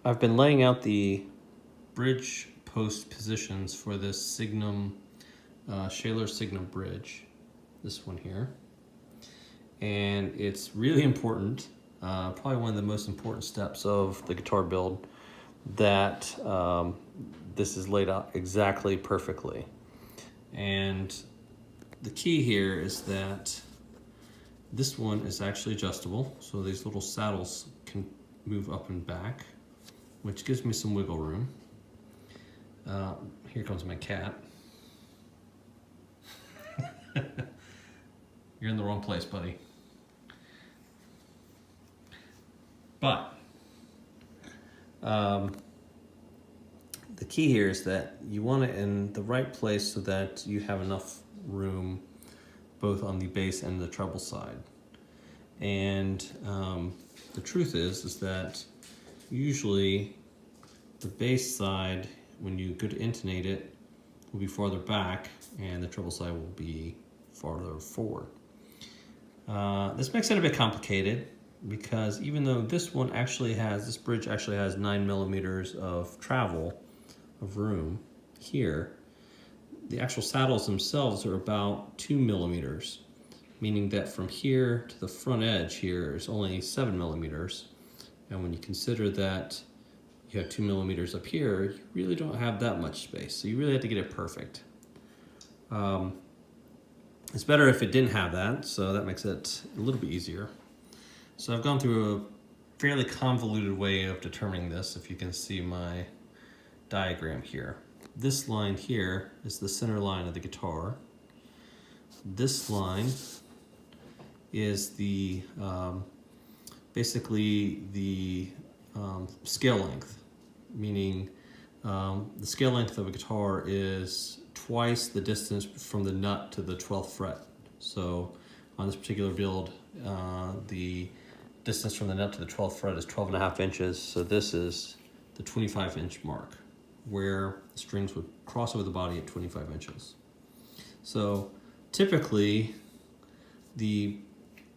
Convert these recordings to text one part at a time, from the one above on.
I've been laying out the bridge post positions for this Signum, Schaller Signum bridge, this one here. And it's really important, probably one of the most important steps of the guitar build, that this is laid out exactly perfectly. And the key here is that this one is actually adjustable, so these little saddles can move up and back, which gives me some wiggle room. Here comes my cat. You're in the wrong place, buddy. But the key here is that you want it in the right place so that you have enough room both on the bass and the treble side. And the truth is that usually the bass side, when you go to intonate it, will be farther back and the treble side will be farther forward. This makes it a bit complicated because even though this bridge actually has 9 millimeters of travel, of room here, the actual saddles themselves are about 2 millimeters, meaning that from here to the front edge here is only 7 millimeters. And when you consider that you have 2 millimeters up here, you really don't have that much space. So you really have to get it perfect. It's better if it didn't have that, so that makes it a little bit easier. So I've gone through a fairly convoluted way of determining this, if you can see my diagram here. This line here is the center line of the guitar. This line is the basically the scale length, meaning the scale length of a guitar is twice the distance from the nut to the 12th fret. So on this particular build, the distance from the nut to the 12th fret is 12.5 inches. So this is the 25-inch mark, where the strings would cross over the body at 25 inches. So typically, the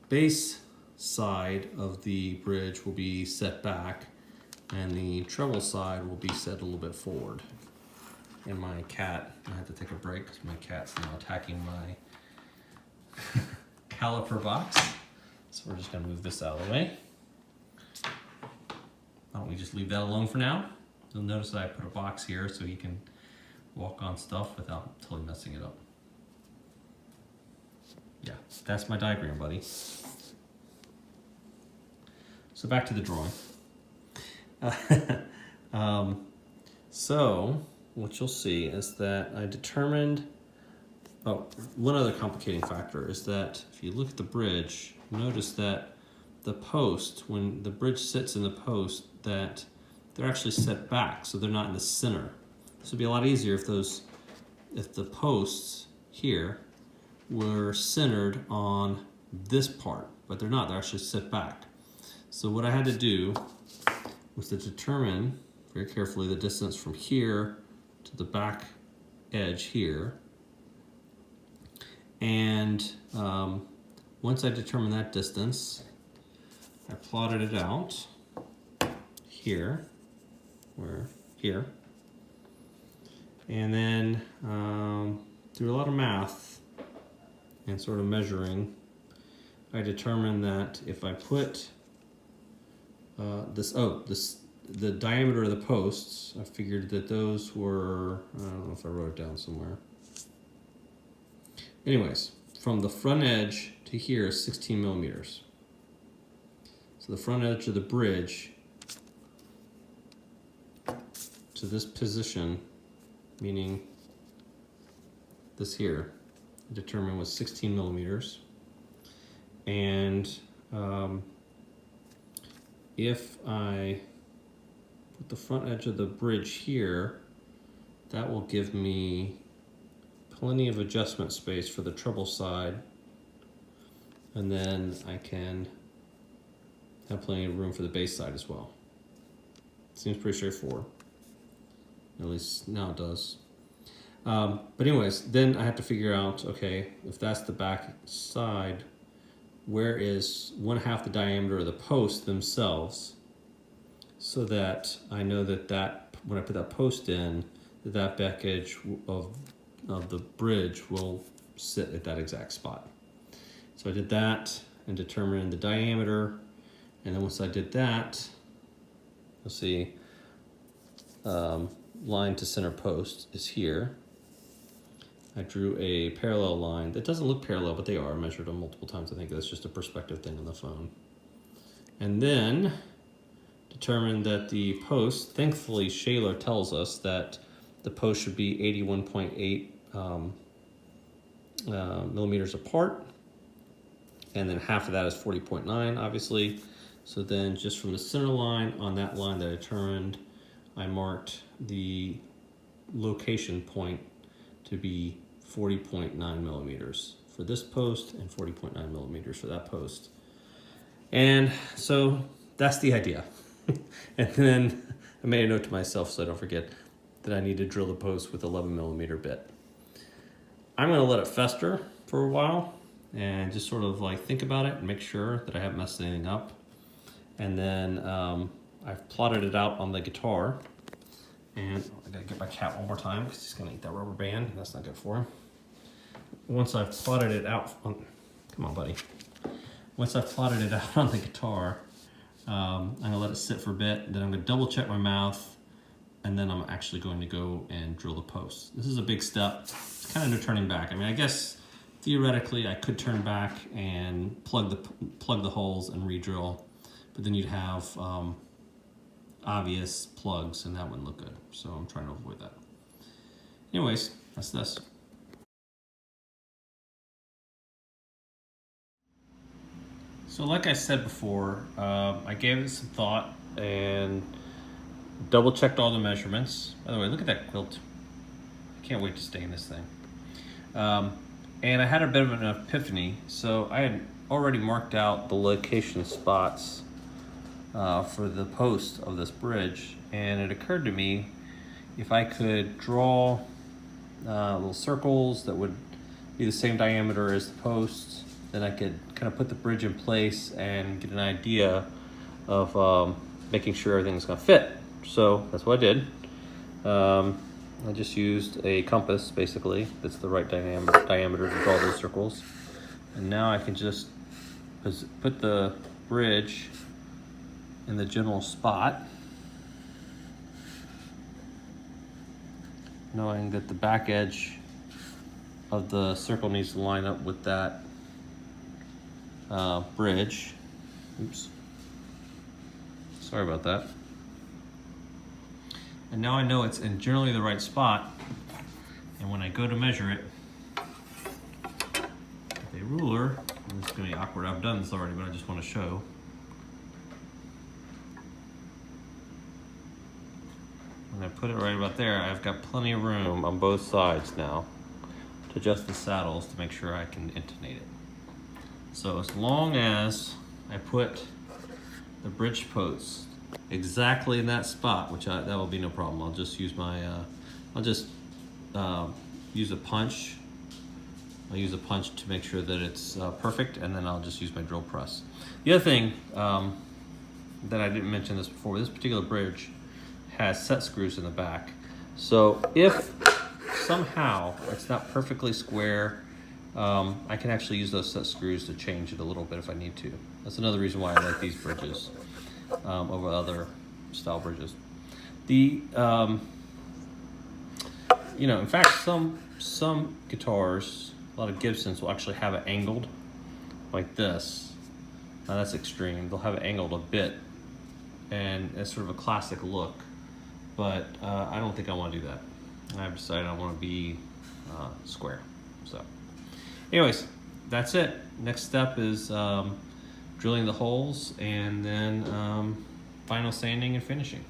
bass side of the bridge will be set back and the treble side will be set a little bit forward. And my cat, I have to take a break because my cat's now attacking my caliper box. So we're just gonna move this out of the way. Why don't we just leave that alone for now? You'll notice that I put a box here so he can walk on stuff without totally messing it up. Yeah, that's my diagram, buddy. So back to the drawing. So what you'll see is that I determined, one other complicating factor is that if you look at the bridge, notice that the post, when the bridge sits in the post, that they're actually set back, so they're not in the center. This would be a lot easier if the posts here were centered on this part, but they're not, they're actually set back. So what I had to do was to determine very carefully the distance from here to the back edge here. And once I determined that distance, I plotted it out here, and then through a lot of math and sort of measuring, I determined that if I put the diameter of the posts, I figured that those were, I don't know if I wrote it down somewhere. Anyways, from the front edge to here is 16 millimeters. So the front edge of the bridge to this position, meaning this here, determined was 16 millimeters. And if I put the front edge of the bridge here, that will give me plenty of adjustment space for the treble side, and then I can have plenty of room for the bass side as well. Seems pretty straightforward. At least now it does. But anyways, then I have to figure out, okay, if that's the back side, where is 1/2 the diameter of the posts themselves, so that I know that when I put that post in, that back edge of the bridge will sit at that exact spot. So I did that and determined the diameter, and then once I did that, you'll see line to center post is here. I drew a parallel line that doesn't look parallel, but they are. I measured them multiple times. I think that's just a perspective thing on the phone. And then determined that the post, thankfully Schaller tells us that the post should be 81.8 millimeters apart. And then half of that is 40.9, obviously. So then just from the center line on that line that I determined, I marked the location point to be 40.9 millimeters for this post and 40.9 millimeters for that post. And so that's the idea. And then I made a note to myself so I don't forget that I need to drill the post with 11 millimeter bit. I'm gonna let it fester for a while and just sort of like think about it and make sure that I haven't messed anything up. And then I've plotted it out on the guitar. And I gotta get my cat one more time because he's gonna eat that rubber band. That's not good for him. Once I've plotted it out on, come on, buddy. Once I've plotted it out on the guitar, I'm gonna let it sit for a bit. Then I'm gonna double check my mouth, and then I'm actually going to go and drill the post. This is a big step. It's kind of no turning back. I mean, I guess theoretically I could turn back and plug the holes and re-drill, but then you'd have obvious plugs, and that wouldn't look good. So I'm trying to avoid that. Anyways, that's this. So like I said before, I gave it some thought and double checked all the measurements. By the way, look at that quilt. I can't wait to stain this thing. And I had a bit of an epiphany. So I had already marked out the location spots for the post of this bridge, and it occurred to me if I could draw little circles that would be the same diameter as the posts, then I could kind of put the bridge in place and get an idea of making sure everything's gonna fit. So that's what I did. I just used a compass, basically, that's the right diameter to draw those circles. And now I can just put the bridge in the general spot, knowing that the back edge of the circle needs to line up with that bridge. Oops. Sorry about that. And now I know it's in generally the right spot, and when I go to measure it with a ruler, and this is going to be awkward, I've done this already, but I just want to show. When I put it right about there, I've got plenty of room on both sides now to adjust the saddles to make sure I can intonate it. So as long as I put the bridge posts exactly in that spot, which that will be no problem. I'll just use my, use a punch. I'll use a punch to make sure that it's perfect, and then I'll just use my drill press. The other thing that I didn't mention this before, this particular bridge has set screws in the back. So if somehow it's not perfectly square, I can actually use those set screws to change it a little bit if I need to. That's another reason why I like these bridges over other style bridges. The you know, in fact, some guitars, a lot of Gibsons will actually have it angled like this. Now that's extreme. They'll have it angled a bit, and it's sort of a classic look. But I don't think I want to do that. I've decided I want to be square. So, anyways, that's it. Next step is drilling the holes, and then final sanding and finishing.